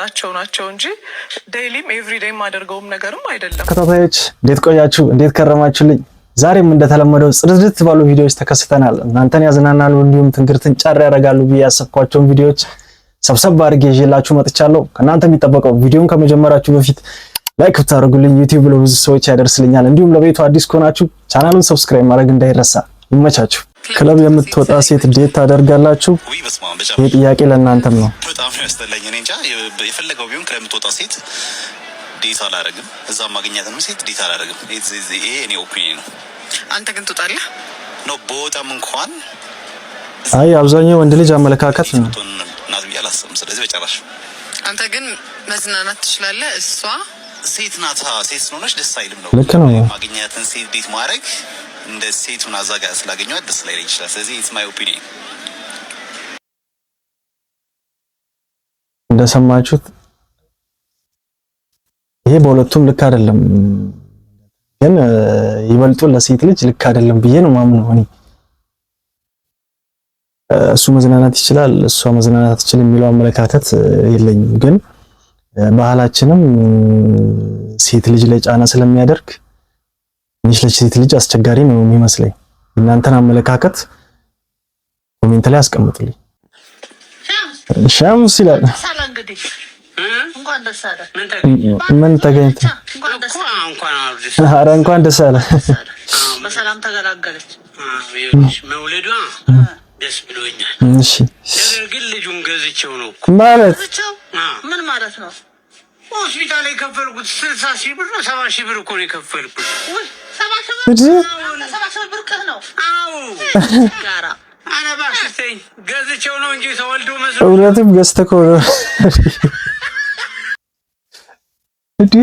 ተጣጣቸው ናቸው እንጂ ዴይሊም ኤቭሪዴይ ማደርገውም ነገርም አይደለም። ተከታታዮች እንዴት ቆያችሁ? እንዴት ከረማችሁልኝ? ዛሬም እንደተለመደው ጽድት ባሉ ቪዲዮዎች ተከስተናል። እናንተን ያዝናናሉ እንዲሁም ትንግርትን ጫር ያደርጋሉ ብዬ ያሰብኳቸውን ቪዲዮዎች ሰብሰብ አድርጌ ይዤላችሁ መጥቻለሁ። ከእናንተ የሚጠበቀው ቪዲዮን ከመጀመራችሁ በፊት ላይክ ብታደርጉልኝ ዩቲዩብ ለብዙ ሰዎች ያደርስልኛል። እንዲሁም ለቤቱ አዲስ ከሆናችሁ ቻናሉን ሰብስክራይብ ማድረግ እንዳይረሳ። ይመቻችሁ። ክለብ የምትወጣ ሴት ዴት ታደርጋላችሁ? ይሄ ጥያቄ ለእናንተም ነው። በጣም ነው ያስጠላኝ። እኔ እንጃ የፈለገው ቢሆን ክለብ የምትወጣ ሴት ዴት አላደርግም። እዛም ማግኘትም ሴት ዴት አላደርግም። ይሄ እኔ ኦፒኒየን ነው። አንተ ግን ትወጣለህ ነው? በወጣም እንኳን አይ አብዛኛው ወንድ ልጅ አመለካከት ነው ናት ብዬ አላስብም። ስለዚህ በጨራሽ። አንተ ግን መዝናናት ትችላለህ። እሷ ሴት ናታ። ሴት ስለሆነች ደስ አይልም ነው? ልክ ነው። ማግኘትን ሴት ዴት ማድረግ እንደ ሴቱን አዛጋ ስላገኘኋት ደስ ላይለኝ ይችላል። ስለዚህ ኢትስ ማይ ኦፒኒየን። እንደሰማችሁት ይሄ በሁለቱም ልክ አይደለም፣ ግን ይበልጡ ለሴት ልጅ ልክ አይደለም ብዬ ነው ማምነው እኔ። እሱ መዝናናት ይችላል፣ እሷ መዝናናት አትችልም የሚለው አመለካከት የለኝም። ግን ባህላችንም ሴት ልጅ ላይ ጫና ስለሚያደርግ ትንሽ ለሴት ልጅ አስቸጋሪ ነው የሚመስለኝ። እናንተን አመለካከት ኮሜንት ላይ አስቀምጡልኝ። ሻምስ ይላል። ምን ተገኝቶ ኧረ እንኳን ደስ አለ። በሰላም ተገላገለች። መውለዷ ደስ ብሎኛል። እሺ ነገር ግን ልጁን ገዝቼው ነው ማለት ምን ማለት ነው? ሆስፒታል የከፈልኩት 60,000 ብር ነው። 70,000 ብር እኮ ነው የከፈልኩት። ወይ 70,000 ብር ነው? አዎ ጋራ አና ባክስተኝ ገዝቼው ነው እንጂ ተወልዶ መስሎ እውነትም ገዝተህ እኮ ነው እንዴ?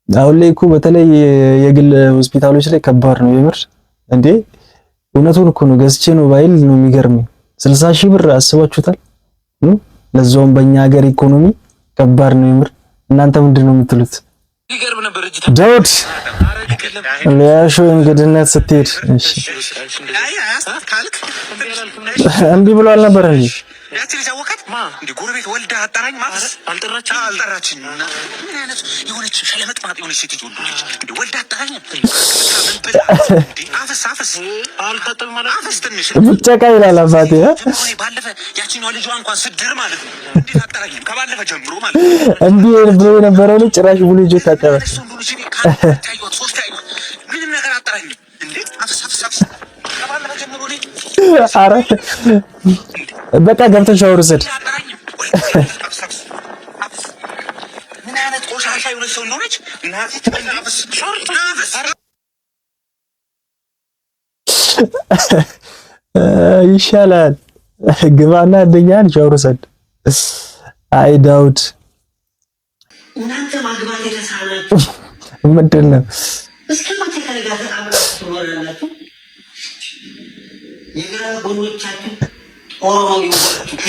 አሁን ላይ እኮ በተለይ የግል ሆስፒታሎች ላይ ከባድ ነው የምር። እንዴ እውነቱን እኮ ነው። ገዝቼ ነው ባይል ነው የሚገርመኝ። 60,000 ብር አስባችሁታል? ለዛውም በእኛ ሀገር ኢኮኖሚ ከባድ ነው የምር። እናንተ ምንድን ነው የምትሉት? ሊገርም ነበር እጅ ዳውድ ለያሾ እንግድነት ስትሄድ እሺ እምቢ ብሎ አልነበረ እንዴ? ያቺ ልጅ አወቃት እንዴ? ጎረቤት ወልዳ አጣራኝ ማለት አልጠራችኝ። ምን አይነት የሆነች ሸለመጥማጥ የሆነች ሴት ልጅ ወልዶች እንዴ? ወልዳ አጣራኝ እንዴ? አፈስ አልከተም ማለት አፈስ ትንሽ ብቻ ይላል አባቴ። ባለፈ ያቺኛው ልጇ እንኳን ስድር ማለት ነው። እንዴት አጣራኝ? ከባለፈ ጀምሮ ማለት ነው። እንዴ ብሎ የነበረው ልጅ ጭራሽ ብሎ ልጅ ታጠበ። ምንም ነገር አጣራኝ እንዴ? አፈስ ከባለፈ ጀምሮ ልጅ አረ በቃ ገብተህ ሻወር ውሰድ። ምን አይነት ቆሻሻ የሆነች ሰው እንደሆነች ይሻላል። ግባና አንደኛን ሻወር ውሰድ። አይ ዳውድ እናንተ ማግባት የተሳናችሁ ምንድን ነው? እስከ መቼ ከነጋር አብራችሁ ትኖራላችሁ? የግራ ጎኖቻችሁ ኦሮሞ ይወጣችሁ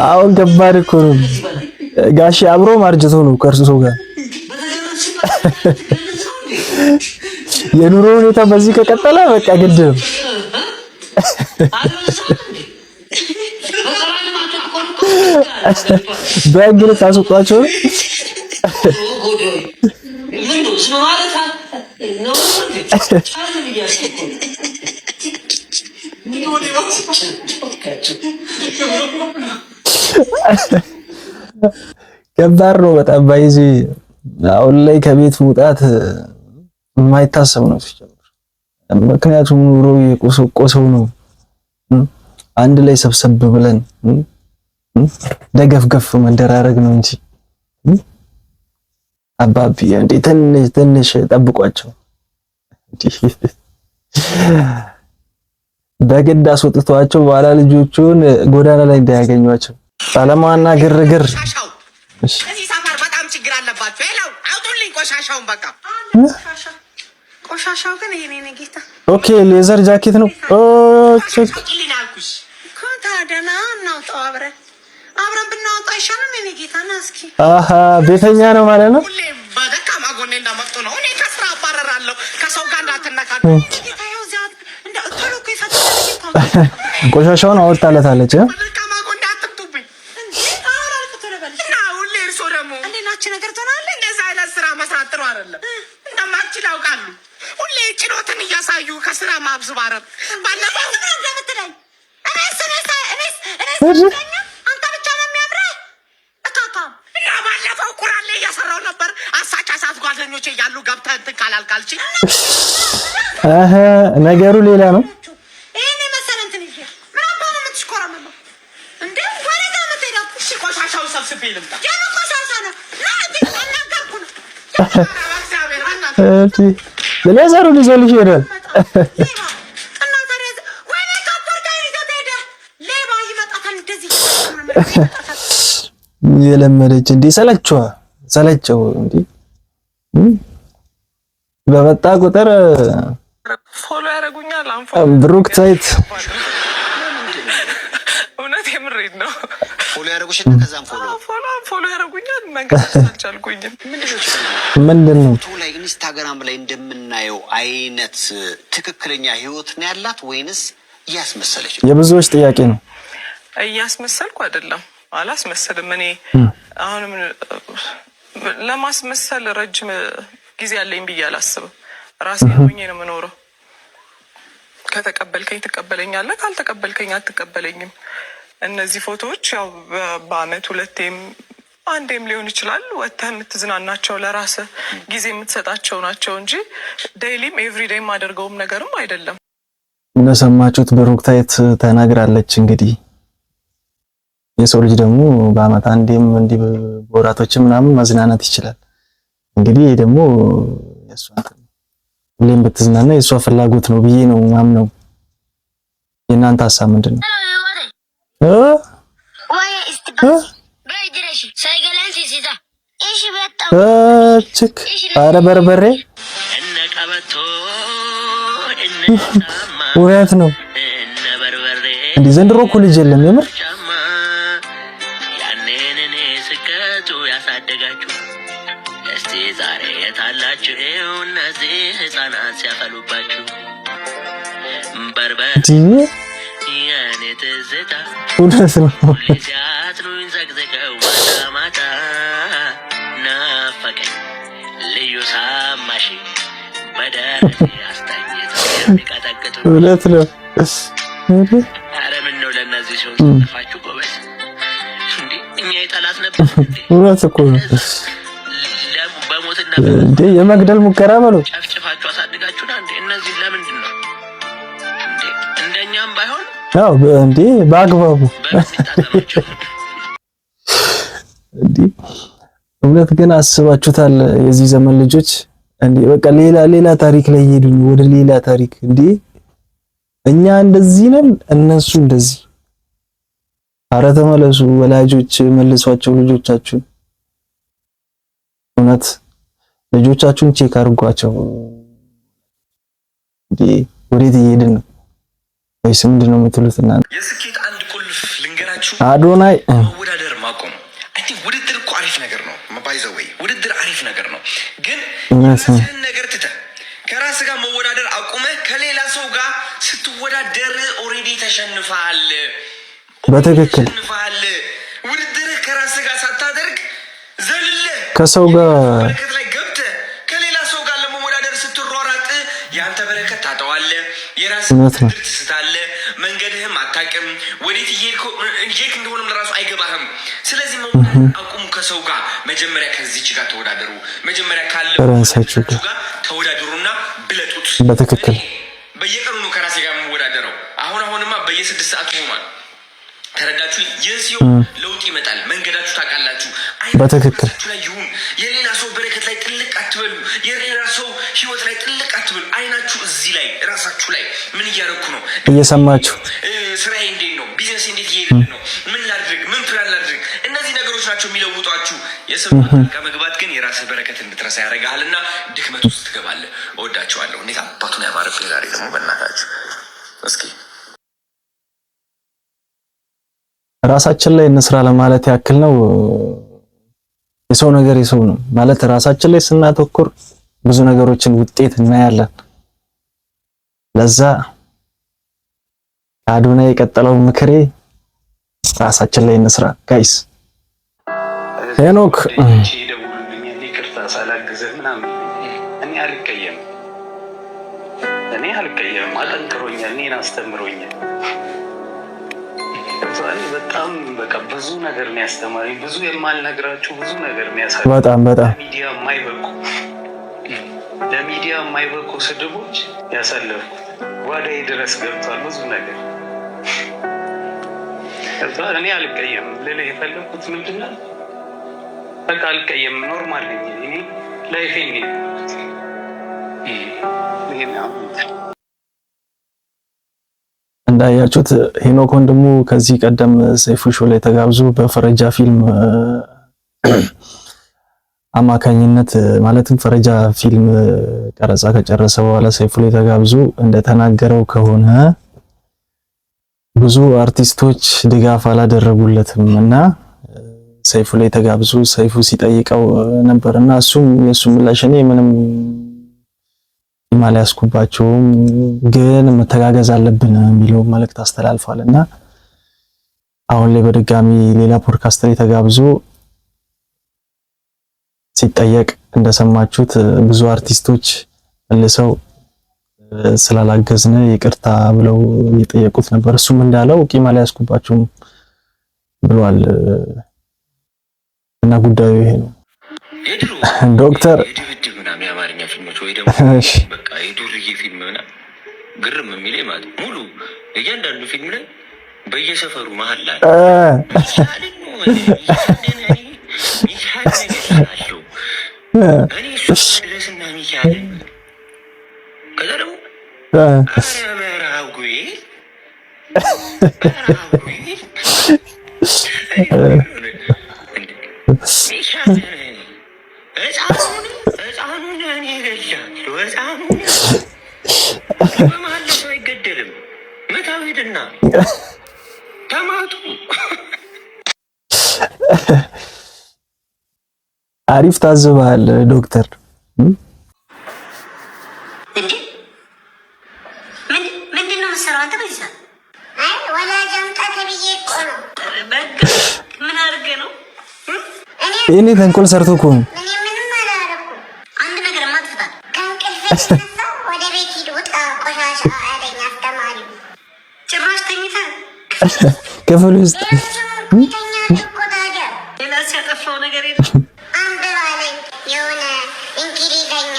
አሁን ከባድ እኮ ነው ጋሼ። አብሮ ማርጀቶ ነው ከእርሱ ጋር የኑሮ ሁኔታ በዚህ ከቀጠለ በቃ ግድ ነው። በእግር ታስወጣቸው ከባድ ነው በጣም ባይዚ። አሁን ላይ ከቤት መውጣት የማይታሰብ ነው ሲጀምር። ምክንያቱም ኑሮ የቆሰቆሰው ነው። አንድ ላይ ሰብሰብ ብለን ደገፍገፍ መደራረግ ነው እንጂ አባቢ እንዴ ትንሽ ጠብቋቸው። በግድ አስወጥቷቸው በኋላ ልጆቹን ጎዳና ላይ እንዳያገኟቸው። ሰላማና ግርግር። እሺ እዚህ ሰፈር በጣም ችግር አለባቸው። ሄለው አውጡልኝ ቆሻሻውን። በቃ ቆሻሻው ግን ይሄ ነው ጌታ። ኦኬ ሌዘር ጃኬት ነው። ኦ ቼክ ታዲያ ና እናውጣው አብረን አይሻልም? እኔ ጌታ ናስኪ አሃ ቤተኛ ነው ማለት ነው። ሁሌ በደካማ ጎኔ እንዳመጡ ነው። እኔ ከስራ አባረራለሁ። ከሰው ጋር እንዳትነካከ ጌታ ያው ዛት እንደ ቶሎ ከይሳት ቆሻሻውን አወጣለታለች። በደካማ ጎኔ አትምጡብኝ እንዴ! አራልኩ ተለበልሽ እና ሁሌ እርሶ ደግሞ እንዴ ናች ነገር ትሆናለህ። እንደዛ አይነት ስራ መስራት ጥሩ አይደለም። እንደማትችል ያውቃሉ። ሁሌ ጭኖትን እያሳዩ ከስራ ማብዝባረር ባለፈው እንደምትለኝ እኔስ አንተ ብቻ ነው የሚያምረው እካካ እና ባለፈው ቁራሌ እያሰራው ነበር። አሳቻ ሳት ጓደኞቼ እያሉ ገብተህ እንትን ካላልካልች አሀ ነገሩ ሌላ ነው። ይሄኔ መሰለ እንትን ይሄ ምን አባ ነው የምትሽኮረመው እንዴ? ወረዳ መተዳው እሺ ቆሻሻው ሰብስቤ ልምጣ ያለ ቆሻሻ ነው ናቲ ተናገርኩ ነው ለዛሩ ልጅልሽ ይሄዳል የለመደች እንዴ ሰለቸው እንዴ በመጣ ቁጥር ፎሎ ያደርጉኛል። ብሩክታይት እውነት የምሬድ ነው። ፎሎ ያደርጉሽ ከዛም ፎሎ ያደርጉኛል። መንቀሳቀስ አልቻልኩኝም። ምንድነው ላይ ኢንስታግራም ላይ እንደምናየው አይነት ትክክለኛ ህይወት ነው ያላት ወይንስ ያስመሰለች? የብዙዎች ጥያቄ ነው። እያስመሰልኩ አይደለም፣ አላስመሰልም። እኔ አሁንም ለማስመሰል ረጅም ጊዜ አለኝ ብዬ አላስብም። ራሴን ሆኜ ነው የምኖረው። ከተቀበልከኝ ትቀበለኛለህ፣ ካልተቀበልከኝ አትቀበለኝም። እነዚህ ፎቶዎች ያው በአመት ሁለቴም አንዴም ሊሆን ይችላል ወጥተህ የምትዝናናቸው ለራስህ ጊዜ የምትሰጣቸው ናቸው እንጂ ዴይሊም ኤቭሪዴይም የማደርገውም ነገርም አይደለም። እንደሰማችሁት ብሩክታይት ተናግራለች። እንግዲህ የሰው ልጅ ደግሞ በአመት አንዴም እንዲህ በወራቶችም ምናምን መዝናናት ይችላል። እንግዲህ ይሄ ደግሞ የሷ ሁሌም ብትዝናና የሷ ፍላጎት ነው ብዬ ነው ማምነው። የእናንተ ሀሳብ ምንድን ነው? ኧረ በርበሬ እውነት ነው እንዴ? ዘንድሮ እኮ ልጅ የለም የምር። ዛሬ የታላችሁ እነዚህ ህፃናት ሲያፈሉባችሁ በርበሬ የኔ ትዝታ እውነት ነው ሲያትኑኝ ዘግዝቀው ማታ ማታ ናፈቀኝ ልዩ ሳማሽ በደረቴ አስተኝተው የሚቀጠቅጡ እውነት ነው። ኧረ ምነው ለእነዚህ ሲሆን ጠፋችሁ ጎበዝ። እንዴ እኛ የጠላት ነበር እውነት እኮ ነው እንዴ የመግደል ሙከራ በለው ጨፍጭፋችሁ አሳድጋችሁና እንዴ እነዚህ ለምንድን ነው እንዴ እንደኛም ባይሆን አው እንዴ በአግባቡ እንዴ እውነት ግን አስባችሁታል? የዚህ ዘመን ልጆች እንዴ በቃ ሌላ ታሪክ ላይ ይሄዱ ወደ ሌላ ታሪክ። እንዴ እኛ እንደዚህ ነን እነሱ እንደዚህ። ኧረ ተመለሱ ወላጆች፣ መልሷቸው ልጆቻችሁን። እውነት ልጆቻችሁን ቼክ አድርጓቸው። እንዴ ወዴት እየሄድን ነው? ወይስ ምንድን ነው የምትሉት እናንተ? የስኬት አንድ ቁልፍ ልንገራችሁ፣ አዶናይ መወዳደር ማቆም። አይ ቲንክ ውድድር እኮ አሪፍ ነገር ነው። ባይዘው ወይ ውድድር አሪፍ ነገር ነው፣ ግን የራስህን ነገር ትተህ ከራስህ ጋር መወዳደር አቁመህ ከሌላ ሰው ጋር ስትወዳደር ኦልሬዲ ተሸንፈሃል። በትክክል ውድድርህ ከራስህ ጋር ሳታደርግ ዘልለህ ከሰው ጋር በረከት ላይ ገብተህ ከሌላ ሰው ጋር ለመወዳደር ስትሯሯጥ ያንተ በረከት ታጠዋለህ፣ የራስህን ድርት ትስታለህ፣ መንገድህም አታውቅም፣ ወዴት እየሄድክ እንደሆነም ለራሱ አይገባህም። ስለዚህ መወዳደር አቁሙ ከሰው ጋር። መጀመሪያ ከዚች ጋር ተወዳደሩ። መጀመሪያ ካለው ራሳችሁ ጋር ተወዳደሩና ብለጡት። በትክክል በየቀኑ ነው ከራሴ ጋር የምወዳደረው። አሁንማ በየ6 ሰዓት ሆኗል። ተረዳችሁ? ይህ ሲሆን ለውጥ ይመጣል። መንገዳችሁ ታውቃላችሁ። በትክክል ላይ ይሁን የሌላ ሰው በረከት ላይ ጥልቅ አትበሉ። የሌላ ሰው ህይወት ላይ ጥልቅ አትበሉ። አይናችሁ እዚህ ላይ ራሳችሁ ላይ ምን እያደረኩ ነው? እየሰማችሁ ስራዬ እንዴት ነው? ቢዝነስ እንዴት እየሄደ ነው? ምን ላድርግ? ምን ፕላን ላድርግ? እነዚህ ነገሮች ናቸው የሚለውጧችሁ። የሰው ከመግባት ግን የራስህ በረከት እንድትረሳ ያደርግሃልና ድክመት ውስጥ ትገባለህ። እወዳችኋለሁ። እንዴት አባቱን ያማረብኝ ዛሬ ደግሞ በእናታችሁ እስኪ ራሳችን ላይ እንስራ ለማለት ያክል ነው። የሰው ነገር የሰው ነው ማለት ራሳችን ላይ ስናተኩር ብዙ ነገሮችን ውጤት እናያለን። ለዛ አዶናይ የቀጠለው ምክሬ ራሳችን ላይ እንስራ ጋይስ። ሄኖክ ይቅርታ ሳላግዝህ ምናምን እኔ አልቀየምም። አጠንክሮኛል፣ እኔን አስተምሮኛል። በጣም በቃ ብዙ ነገር ነው ያስተማረኝ። ብዙ የማልነግራችሁ ብዙ ነገር ነው ያሳየኝ። በጣም ለሚዲያ የማይበቁ ስድቦች ያሳለፍኩት ጓዳዬ ድረስ ገብቷል። ብዙ ነገር እኔ አልቀየምም። ልልህ የፈለኩት ምንድን ነው በቃ አልቀየምም። ኖርማል ነኝ እኔ ላይፌን ነው እንዳያችሁት ሄኖክ ወንድሙ ከዚህ ቀደም ሰይፉ ሾው ላይ ተጋብዞ በፈረጃ ፊልም አማካኝነት ማለትም ፈረጃ ፊልም ቀረጻ ከጨረሰ በኋላ ሰይፉ ላይ ተጋብዞ እንደተናገረው ከሆነ ብዙ አርቲስቶች ድጋፍ አላደረጉለትም እና ሰይፉ ላይ ተጋብዞ ሰይፉ ሲጠይቀው ነበርና እሱም የሱ ምላሽ እኔ ምንም ማሊያስኩባቸውም ግን መተጋገዝ አለብን የሚለው መልእክት አስተላልፏልና አሁን ላይ በድጋሚ ሌላ ፖድካስት ላይ ተጋብዞ ሲጠየቅ እንደሰማችሁት ብዙ አርቲስቶች መልሰው ስላላገዝነ ይቅርታ ብለው እየጠየቁት ነበር። እሱም እንዳለው ቂም አልያዝኩባችሁም ብሏል እና ጉዳዩ ይሄ ነው። ዶክተር የአማርኛ ፊልሞች ወይ ደግሞ በቃ የዱርዬ ፊልም ምናምን ግርም የሚለኝ ማለት ሙሉ እያንዳንዱ ፊልም ላይ በየሰፈሩ መሀል ላይ ድረስና ሚካኤል ከዛ ደግሞ አሪፍ ታዝበሃል ዶክተር። ምንድን ነው የምትሰራው አንተ? በዚህ ሰዓት ወላጅ አምጣ ተብዬ እኮ ነው። ምን አድርገህ ነው? እኔ ተንኮል ሰርቶ እኮ ነው። ምንም አላደረኩም። አንድ ነገር ማጥፋት ከእንቅልፍ ወደ ቤት ሂድ፣ ውጣ፣ ቆሻሻ አለኝ አስተማሪው። ጭራሽ ተኝተህ ክፍል ውስጥ ሌላ ሲያጠፋው ነገር የለም። አንብብ አለኝ የሆነ እንግሊዘኛ።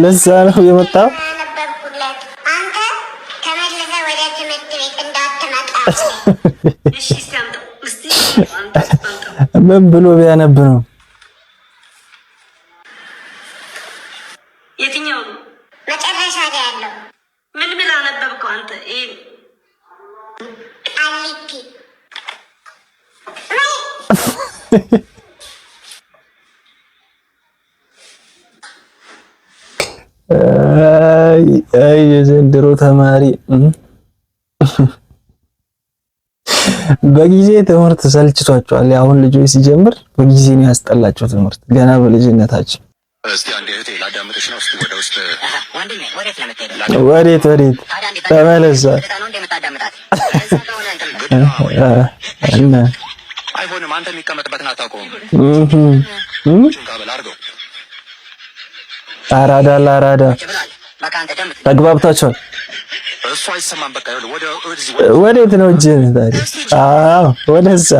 ለዛ ነው የመጣው። ነበርኩለት አንተ ተመልሰህ ወደ ትምህርት ቤት እንዳትመጣ። እሺ እስቲ አምጣው እስቲ አምጣው። ምን ብሎ ቢያነብ ነው? የትኛው ነው መጨረሻ ላይ ያለው? ምን ብላ ነበብከው አንተ? ይሄ ቃሊቲ አይ የዘንድሮ ተማሪ በጊዜ ትምህርት ሰልችቷቸዋል። አሁን ልጆች ሲጀምር በጊዜ ነው ያስጠላቸው ትምህርት ገና በልጅነታቸው። እስቲ አንዴ እህቴ ላዳምጥሽ ነው። እስቲ ወደ ውስጥ ወንድሜ ወዴት ነው የምትሄደው? ወዴት ተመለሰ እና አይሆንም። አንተ የሚቀመጥበትን አታውቀውም። አራዳ ለአራዳ ተግባብታችኋል። እሱ አይሰማም። በቃ ወዴት ነው እጅ ታዲያ? አዎ ወደዛ።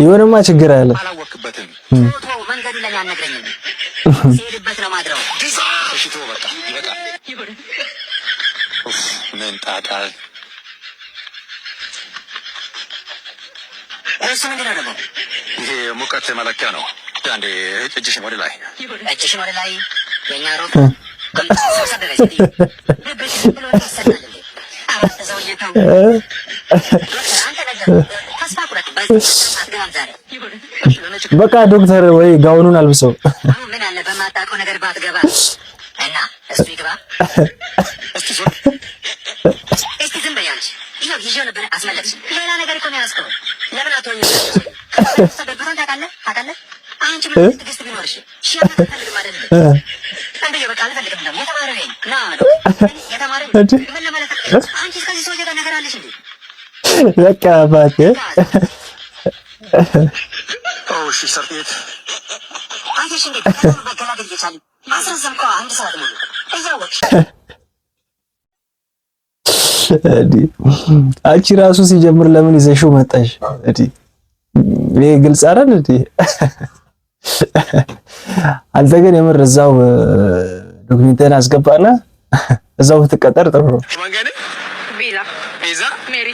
ይሁንማ ችግር አለ። አላወቅበትም። መንገዱ ለምን አልነግረኝም? ሲሄድበት ነው ማድረው። እሺ በቃ ይበቃል። ምን ጣጣ እሱ ምንድን ነው ደግሞ? ይሄ ሙቀት መለኪያ ነው። አንዴ እጅሽን ወደ ላይ የእኛ ሮብ በቃ ዶክተር ወይ ጋውኑን አልብሰው። ምን አለ በማታውቀው ነገር ባትገባ እና እሱ ይግባ። እስቲ ዝም በይ አንቺ። ይሄው ይዤው ነበር አስመለጥሽ። ሌላ ነገር እኮ ነው ያዝከው። ለምን አትሆኝ? ተደብሮን ታውቃለህ? አንቺ ምን ትግስት ቢኖርሽ ሺያፈልግ ማለት ነው። አንተ በቃ አልፈልግም ነው የተማረው ይሄ የተማረው ምን ለማለት አንቺ ከዚህ ሰው ጋር ነገር አለሽ እንዴ? በቃ አባቴ እሺ ሰርቴት አንቺ እንዴ በገላገል ይቻል አስረዘምከው አንድ ሰዓት ሙሉ እያወቅሽ አንቺ ራሱ ሲጀምር ለምን ይዘሽው መጣሽ? ይሄ ግልጽ አይደል እንዴ? አንተ ግን የምር እዛው ዶክመንቴን አስገባና እዛው ትቀጠር ጥሩ ነው። ቤዛ ሜሪ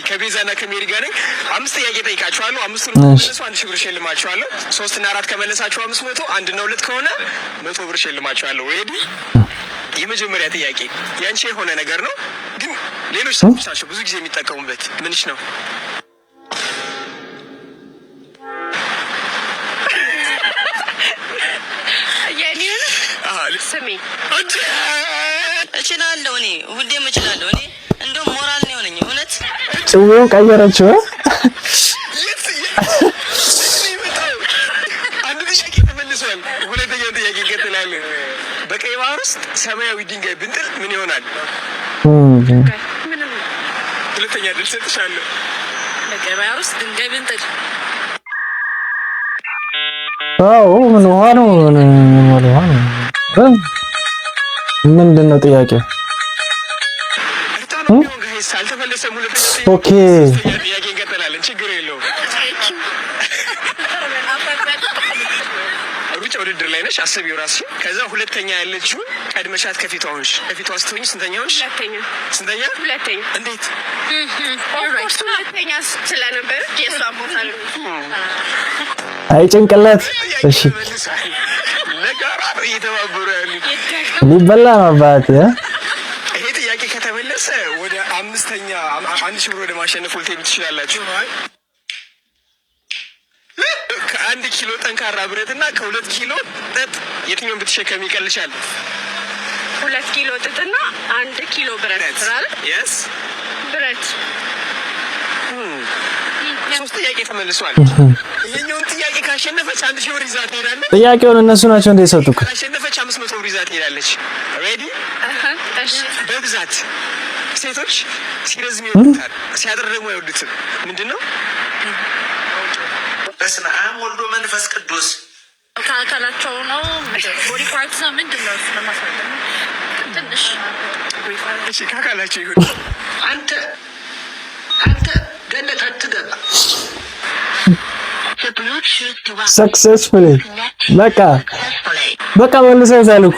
ከቤዛና ከሜሪ ጋር ነኝ። 5 ጥያቄ ጠይቃችኋለሁ። 5ቱን መልሱ 1000 ብር ሸልማችኋለሁ። 3 እና 4 ከመለሳችሁ 500፣ 1 እና 2 ከሆነ 100 ብር ሸልማችኋለሁ። ሬዲ? የመጀመሪያ ጥያቄ ያንቺ የሆነ ነገር ነው፣ ግን ሌሎች ሰዎች ናቸው ብዙ ጊዜ የሚጠቀሙበት። ምንሽ ነው? ስሚ እችላለሁ፣ እኔ ሁሌም እችላለሁ። እኔ እንደው ሞራል ነው የሆነኝ። እውነት ጭዌውን ቀየረችው። አንድ ጥያቄ ተመልሷል። ሁለተኛው ጥያቄ ይቀጥላል። በቀይ ባህር ውስጥ ሰማያዊ ድንጋይ ብንጥል ምን ይሆናል? ሁለተኛ ድል ሰጥሻለሁ። በቀይ ባህር ውስጥ ድንጋይ ብንጥል አዎ ምን ውሃ ነው? ምንድን ነው ጥያቄው? ኦኬ ጥያቄ እንቀጥላለን። ችግር የለውም። ሩጫ ውድድር ላይ ነሽ፣ አስቢው ራስሽ። ከዛ ሁለተኛ ያለችውን ቀድመሻት ከፊቷ ሆንሽ። ከፊቷ ስትሆኝ ስንተኛ ሆንሽ? ስንተኛ? ሁለተኛ። እንዴት? ሁለተኛ ስለነበር የሷ ቦታ ነው። አይ ጭንቅላት። እሺ ለጋራ እየተባበሩ ያሉት ሊበላ ነው አባቴ። ይሄ ጥያቄ ከተመለሰ ወደ 5ኛ 1000 ብር ወደ ማሸነፍ ልትሄዱ ትችላላችሁ። ከ1 ኪሎ ጠንካራ ብረት እና ከ2 ኪሎ ጥጥ የትኛውን ብትሸከም ይቀልሻል? 2 ኪሎ ጥጥና 1 ኪሎ ብረት አይደል? የስ ብረት። 3 ጥያቄ ተመልሷል። ይሄኛውን ጥያቄ ካሸነፈች 1000 ብር ይዛ ትሄዳለች። ጥያቄውን እነሱ ናቸው እንደ የሰጡት። ካሸነፈች 500 ብር ይዛ ትሄዳለች። ሬዲ? እሺ። በብዛት ሴቶች ሲረዝም ይወዱታል፣ ሲያጥር ደግሞ አይወዱትም። ምንድነው? በስመ አብ ወልዶ መንፈስ ቅዱስ ከአካላቸው ነው። ቦዲ ፓርትስ ነው። ምንድነው? ስለማሳደግ ትንሽ እሺ፣ ከአካላቸው ይሁን። አንተ ገነት አትገባ። ሰክሰስፉሊ በቃ መልሰው ሳልኩ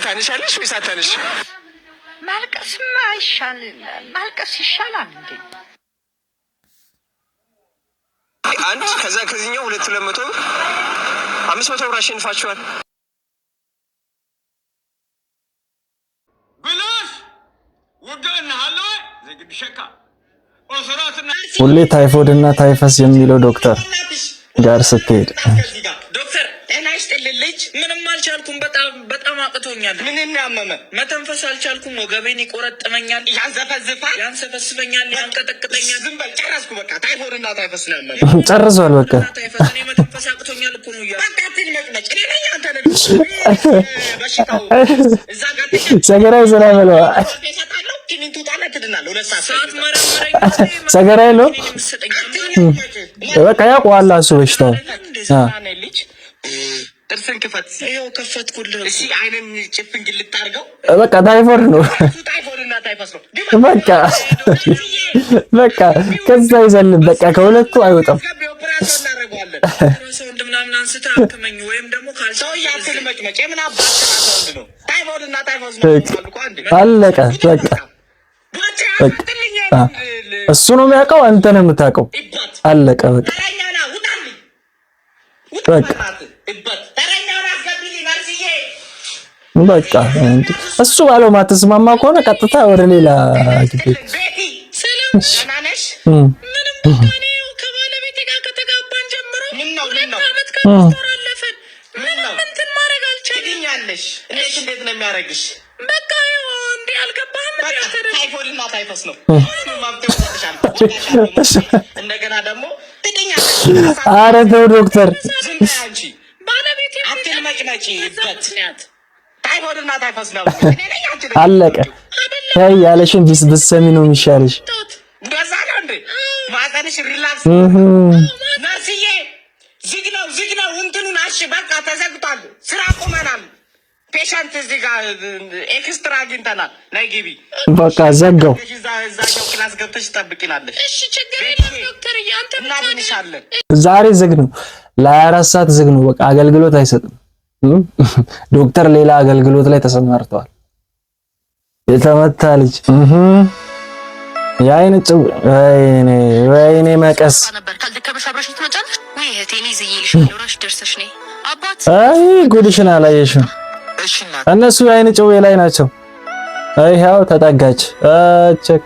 ታነሻለሽ ወይስ አታነሽ? ማልቀስማ ይሻላል። ማልቀስ ይሻላል እንዴ? አንድ ከዛ ከዚህኛው 200 ብር 500 ብር አሸንፋችኋል። ብላሽ ወጋና ሃሎ ዘግድ ሸካ ኦሰራትና ሁሌ ታይፎይድ እና ታይፈስ የሚለው ዶክተር ጋር ስትሄድ ዶክተር ልጅ ምንም አልቻልኩም። በጣም አቅቶኛል። ምን ያመመ? መተንፈስ አልቻልኩም። ወገቤን ይቆረጥመኛል፣ ያንሰፈስፈኛል፣ ያንቀጠቅጠኛል። ዝም በል ጨረስኩ። በቃ ታይፎይድ እና ታይፈስ ነው ያመመ። ጨርሷል። በቃ ታይፈስ እኔ መተንፈስ አቅቶኛል እኮ ነው በቃ ትልመጭመጭ። እኔ ነኝ አንተ ነህ በሽታው። እዛ ጋር ሰገራይ ዘና በለው ተሰጣለሁ። ኪኒን ትውጣና ትድናለህ። 2 ሰዓት መረመረኝ። ሰገራይ ነው በቃ ያውቀዋል እሱ በሽታው። ጥርስን ክፈት። ይኸው ከፈትኩልህ። እሺ አይንን ጭፍን ግልጥ አድርገው። በቃ ታይፎይድ ነው። ታይፎይድ እና ታይፈስ ነው በቃ ከዛ ይዘልን በቃ ከሁለቱ አይወጣም። ሰው እንደምናምን አንስተህ አክመኝ ወይም ደግሞ ካልሰው ያክል መጭመጭ ምን አባሽ ሰውንድ ነው። ታይፎይድ እና ታይፈስ ነው አለቀ። በቃ እሱ ነው የሚያውቀው፣ አንተ ነው የምታውቀው። አለቀ በቃ በቃ እሱ ባለው ማትስማማ ከሆነ ቀጥታ ወደ ሌላ ግቢ። ከባለቤቴ ጋር ከተጋባን ጀምሮ ዓመት ከአራት አለፈን። እንትን ማድረግ አልቻልኩኝ። እንዴት ነው የሚያደርግሽ? በቃ እንዲህ አልገባህም? ታይፎይድና ታይፈስ ነው። እንደገና ደግሞ ኧረ ተው ዶክተር ባለቤቴ አትልመጭመጪበት። ታይፎይድና ታይፈስ ነው። አለቀ። ተይ ያለሽን ብትሰሚ ነው የሚሻልሽ። እንደዛ ነው እንዴ? ማህፀንሽ ሪላክስ ነርስዬ፣ ዝግ ነው እንትኑን አሽ በቃ ተዘግቷል። ስራ ቁመናል። ፔሸንት እዚህ ጋር ኤክስትራ አግኝተናል። ነይ ግቢ። በቃ ዘጋው። እዛኛው ክላስ ገብተሽ ትጠብቂናለሽ። እሺ ችግር የለም ዶክተር፣ አንተ እናድንሻለን። ዛሬ ዝግ ነው፣ ለ24 ሰዓት ዝግ ነው። በቃ አገልግሎት አይሰጥም። ዶክተር ሌላ አገልግሎት ላይ ተሰማርተዋል። የተመታ ልጅ የአይን ጭው ወይኔ መቀስ ነበር ካልደከመሽ አብረሽኝ ትመጫለሽ ወይ እህቴ? እኔ ይዘይልሽ ኖራሽ ደርሰሽ ነይ። አባት አይ ጉድሽን አላየሽም። እሺ እናት፣ እነሱ የአይን ጭው ላይ ናቸው። አይ ያው ተጠጋች። ቸክ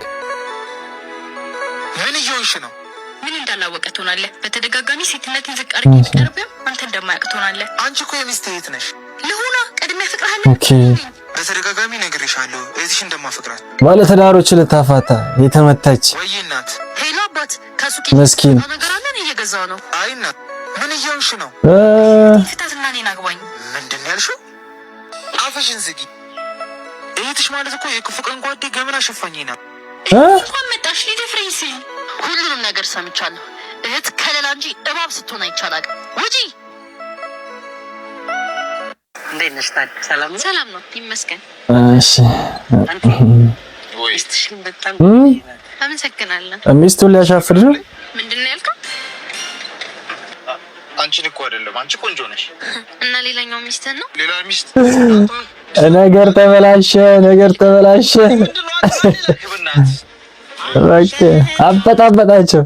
ምን እየሆንሽ ነው? ምን እንዳላወቀ ትሆናለህ። በተደጋጋሚ ሴትነትን ዝቅ አድርጌ ብትቀርብም አንተ እንደማያውቅ ትሆናለህ። አንቺ እኮ የሚስት እህት ነሽ። ልሁና ቀድሜ ፍቅርሃለ። ኦኬ በተደጋጋሚ ነግሬሻለሁ እህትሽ እንደማፈቅራት። ባለ ትዳሮች ልታፋታ የተመታች ወይ እናት። ሄሎ አባት፣ ከሱቅ መስኪን ነገር አለን እየገዛው ነው። አይ እናት፣ ምን እየሆንሽ ነው? ፍታትና እኔን አግባኝ። ምንድን ያልሽው? አፍሽን ዝጊ። እህትሽ ማለት እኮ የክፉ ቀን ጓዴ ገመና ሸፋኝ ናት። እንኳን መጣሽ ሊደፍረኝ ሲል ሁሉንም ነገር ሰምቻለሁ። እህት ከለላ እንጂ እባብ ስትሆን አይቻላል። ውጪ። እንዴት ነሽ ታዲያ? ሰላም ነው? ሰላም ነው ይመስገን። እሺ ሚስትሽን በጣም አመሰግናለሁ። ሚስቱን ሊያሻፍር ነው። ምንድን ነው ያልከው? አንቺን እኮ አይደለም፣ አንቺ ቆንጆ ነሽ። እና ሌላኛው ሚስትህን ነው? ሌላ ሚስት ነገር ተበላሸ። በቃ አበጣበጣቸው።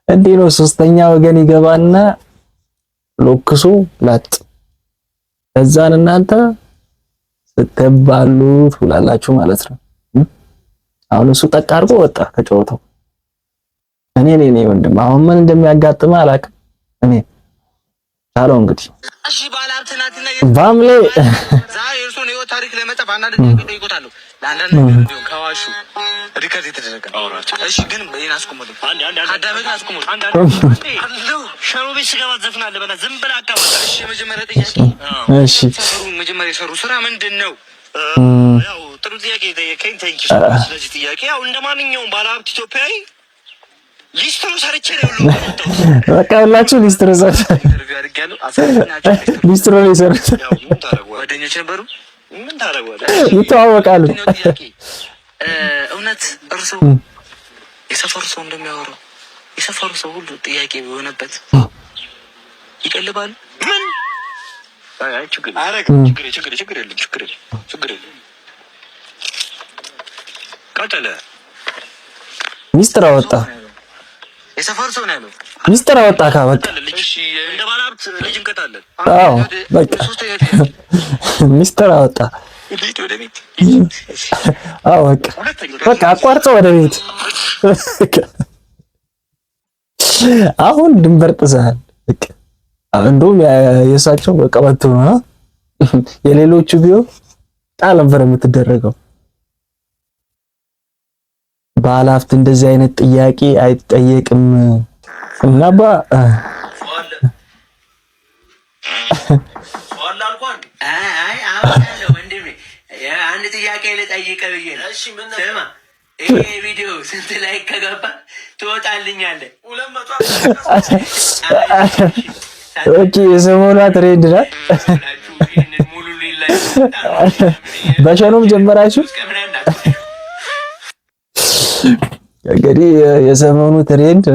እንዲህ ነው ሶስተኛ ወገን ይገባና ሎክሶ ላጥ። እዛን እናንተ ስትባሉ ትውላላችሁ ማለት ነው። አሁን እሱ ጠቅ አድርጎ ወጣ ከጨዋታው። እኔ ወንድም አሁን ምን እንደሚያጋጥም አላውቅም። እኔ ታለው እንግዲህ እሺ ባለሀብት ናትና ባምሌ ዛሬ እርሱን ህይወት ታሪክ ለመጻፍ አንዳንድ ነገር ይቆጣሉ። ለአንዳንድ ነገር ከዋሹ ሪከርድ የተደረገ እሺ፣ ግን ይሄን አስቆሙልኝ። አዳመጥ አስቆሙልኝ። አለው ሸሮ ቤት ስገባ ዘፍናለህ በላ ዝም ብለህ አካባቢ። እሺ መጀመሪያ ጥያቄ እሺ፣ መጀመሪያ የሰሩ ስራ ምንድን ነው? ያው ጥሩ ጥያቄ ጠየቀኝ። ታንኪ ዩ። ስለዚህ ጥያቄ ያው እንደማንኛውም ባለሀብት ኢትዮጵያዊ ሊስትሮ ሰርቼ ነው ያለው። በቃ ሁላችሁ ሊስትሮ ነው የሰሩት። ጓደኞች ነበሩ። ምን ታደርገዋለህ? ይተዋወቃሉ። እውነት እርሱ የሰፈሩ ሰው እንደሚያወራው የሰፈሩ ሰው ሁሉ ጥያቄ የሆነበት ይቀልባሉ። ምን ችግር የለም። ቀጠለ ሚስጥር አወጣ። የሰፈሩ ሰው ነው ያለው። ሚስጥር አወጣ። በቃ እሺ፣ እንደ ባለሀብት ልጅ እንቀጣለን። አዎ በቃ ሚስጥር አወጣ። ወደ ቤት አዎ በቃ አቋርጠው ወደ ቤት። አሁን ድንበር ጥሰሃል። በቃ እንደውም የእሳቸው በቃ ወጥቶ ነው። የሌሎቹ ቢሆን ጣል ነበር የምትደረገው። ባለሀብት እንደዚህ አይነት ጥያቄ አይጠየቅም። እና አንድ ጥያቄ ልጠይቅህ ብዬ ነው። ስማ፣ ይሄ ቪዲዮ ስንት ላይ ከገባ ትወጣልኛለህ? ኦኬ፣ የሰሞኗ ትሬንድ ናት። በሸኖም ጀመራችሁ እንግዲህ። የሰሞኑ ትሬንድ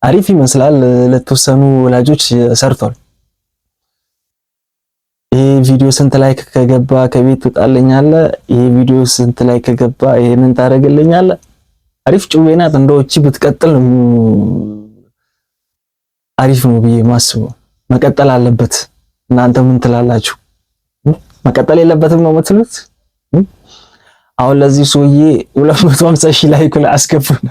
አሪፍ ይመስላል። ለተወሰኑ ወላጆች ሰርቷል። ይሄ ቪዲዮ ስንት ላይክ ከገባ ከቤት ትወጣልኛለህ፣ ይሄ ቪዲዮ ስንት ላይክ ከገባ ይሄንን ታደርግልኛለህ። አሪፍ ጭዌ ናት። እንደው እቺ ብትቀጥል አሪፍ ነው ብዬ ማስበው። መቀጠል አለበት። እናንተ ምን ትላላችሁ? መቀጠል የለበትም ነው የምትሉት? አሁን ለዚህ ሰውዬ 250,000 ላይክ ላይ አስገቡና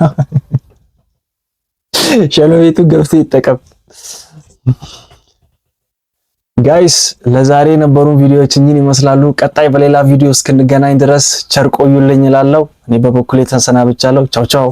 ሸለቤቱ ገብቶ ይጠቀም። ጋይስ ለዛሬ የነበሩን ቪዲዮዎች እኚህን ይመስላሉ። ቀጣይ በሌላ ቪዲዮ እስክንገናኝ ድረስ ቸር ቆዩልኝ እላለሁ። እኔ በበኩሌ ተሰናብቻለሁ። ቻው ቻው።